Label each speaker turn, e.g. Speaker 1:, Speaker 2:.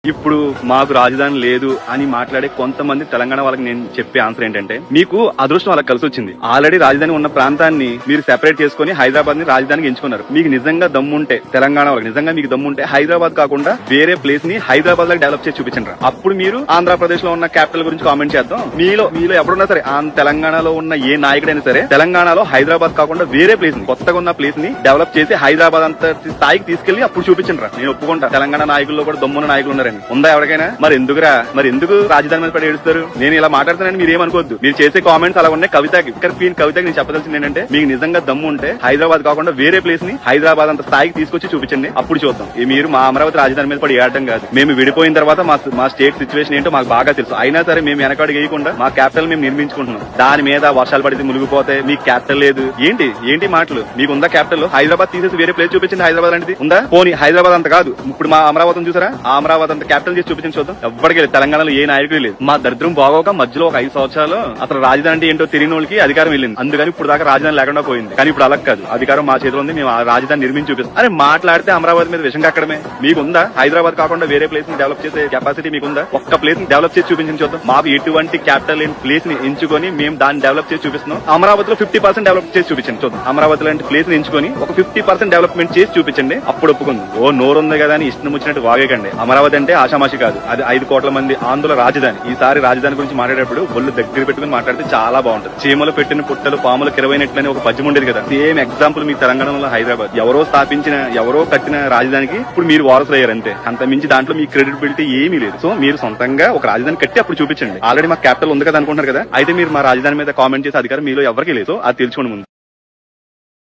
Speaker 1: ఇప్పుడు మాకు రాజధాని లేదు అని మాట్లాడే కొంతమంది తెలంగాణ వాళ్ళకి నేను చెప్పే ఆన్సర్ ఏంటంటే, మీకు అదృష్టం వాళ్ళకి కలిసి వచ్చింది. ఆల్రెడీ రాజధాని ఉన్న ప్రాంతాన్ని మీరు సెపరేట్ చేసుకుని హైదరాబాద్ ని రాజధానికి ఎంచుకున్నారు. మీకు నిజంగా దమ్ముంటే, తెలంగాణ వాళ్ళకి నిజంగా మీకు దమ్ముంటే హైదరాబాద్ కాకుండా వేరే ప్లేస్ ని హైదరాబాద్ లో డెవలప్ చేసి చూపించండి. అప్పుడు మీరు ఆంధ్రప్రదేశ్ లో ఉన్న క్యాపిటల్ గురించి కామెంట్ చేద్దాం. మీలో ఎవరున్నా సరే, తెలంగాణలో ఉన్న ఏ నాయకుడైనా సరే, తెలంగాణలో హైదరాబాద్ కాకుండా వేరే ప్లేస్ ని, కొత్తగా ఉన్న ప్లేస్ ని డెవలప్ చేసి హైదరాబాద్ అంత స్థాయికి తీసుకెళ్లి అప్పుడు చూపించండి. నేను ఒప్పుకుంటా, తెలంగాణ నాయకుల్లో కూడా దమ్మున్న నాయకులు ఉన్నారు. ఉందా ఎవరికైనా? మరి ఎందుకు రాజధాని మీద పడి ఏడుస్తారు? నేను ఇలా మాట్లాడుతానని మీరు ఏమనుకోవద్దు. మీరు చేసే కామెంట్స్ అలా ఉన్నాయి. కవితకి నేను చెప్పదలసింది ఏంటంటే, మీకు నిజంగా దమ్ము ఉంటే హైదరాబాద్ కాకుండా వేరే ప్లేస్ ని హైదరాబాద్ అంత స్థాయికి తీసుకొచ్చి చూపించండి. అప్పుడు చూద్దాం. మీరు మా అమరావతి రాజధాని మీద పడి ఏడటం కాదు. మేము విడిపోయిన తర్వాత మా స్టేట్ సిచ్యువేషన్ ఏంటో మాకు బాగా తెలుసు. అయినా సరే మేము వెనకాడు వేయకుండా మా క్యాపిటల్ మేము నిర్మించుకుంటున్నాం. దాని మీద వర్షాలు పడితే మునిగిపోతే మీకు క్యాపిటల్ లేదు. ఏంటి మాటలు? మీకు ఉందా క్యాపిటల్? హైదరాబాద్ తీసేసి వేరే ప్లేస్ చూపించండి. హైదరాబాద్ అనేది ఉందా? పోనీ హైదరాబాద్ అంత కాదు, ఇప్పుడు మా అమరావతిని చూసారా? ఆ అమరావతి అంత క్యాపిటల్ చేసి చూపించండి, చూద్దాం. ఎవ్వడికి లేదు. తెలంగాణలో ఏ నాయకుడు లేదు. మా దరిద్రం బాగోక మధ్యలో ఒక 5 సంవత్సరాలు అసలు రాజధాని అంటే ఏంటో తెలియని వాళ్ళకి అధికారం వెళ్ళింది. అందుకని ఇప్పుడు దాకా రాజధాని లేకుండా పోయింది. కానీ ఇప్పుడు అలా కాదు, అధికారం మా చేతిలో ఉంది. మేము ఆ రాజధాని నిర్మించి చూపిస్తాం. అరే మాట్లాడితే అమరావతి మీద విషయం కక్కడమే. మీకుందా హైదరాబాద్ కాకుండా వేరే ప్లేస్ ని డెవలప్ చేసే కెపాసిటీ మీకుందా? ఒక్క ప్లేస్ ని డెవలప్ చేసి చూపించండి, చూద్దాం. మాకు ఎటువంటి క్యాపిటల్ ప్లేస్ ని ఎంచుకొని మేము దాన్ని డెవలప్ చేసి చూపిస్తున్నాం. అమరావతిలో 50% డెవలప్ చేసి చూపించండి, చూద్దాం. అమరావతి లాంటి ప్లేస్ ని ఎంచుకొని ఒక 50% డెవలప్మెంట్ చేసి చూపించండి. అప్పుడు ఒప్పుకుంది. ఓ నోరుంది కదా అని ఇష్టం వచ్చినట్టు వాగేకండి. అమరావతి అంటే ఆషామాషి కాదు, అది 5 కోట్ల మంది ఆంధ్రుల రాజధాని. ఈసారి రాజధాని గురించి మాట్లాడేటప్పుడు ఒళ్ళు దగ్గర పెట్టుకుని మాట్లాడితే చాలా బాగుంటుంది. చీమలు పెట్టిన పుట్టలు పాములు కిరవైనట్లని ఒక పద్యం ఉండేది కదా. సేమ్ ఎగ్జాంపుల్ మీ తెలంగాణలో హైదరాబాద్. ఎవరో కట్టిన రాజధానికి ఇప్పుడు మీరు వారసులు అయ్యారు అంతే. అంత మించి దాంట్లో మీ క్రెడిబిలిటీ ఏమీ లేదు. సో మీరు సొంతంగా ఒక రాజధాని కట్టి అప్పుడు చూపించండి. ఆల్రెడీ మాకు క్యాపిటల్ ఉంది కదా అనుకుంటున్నారు కదా. అయితే మీరు మా రాజధాని మీద కామెంట్ చేసే అధికారం మీలో ఎవరికీ లేదు. అది తెలుసుకోండి ముందు.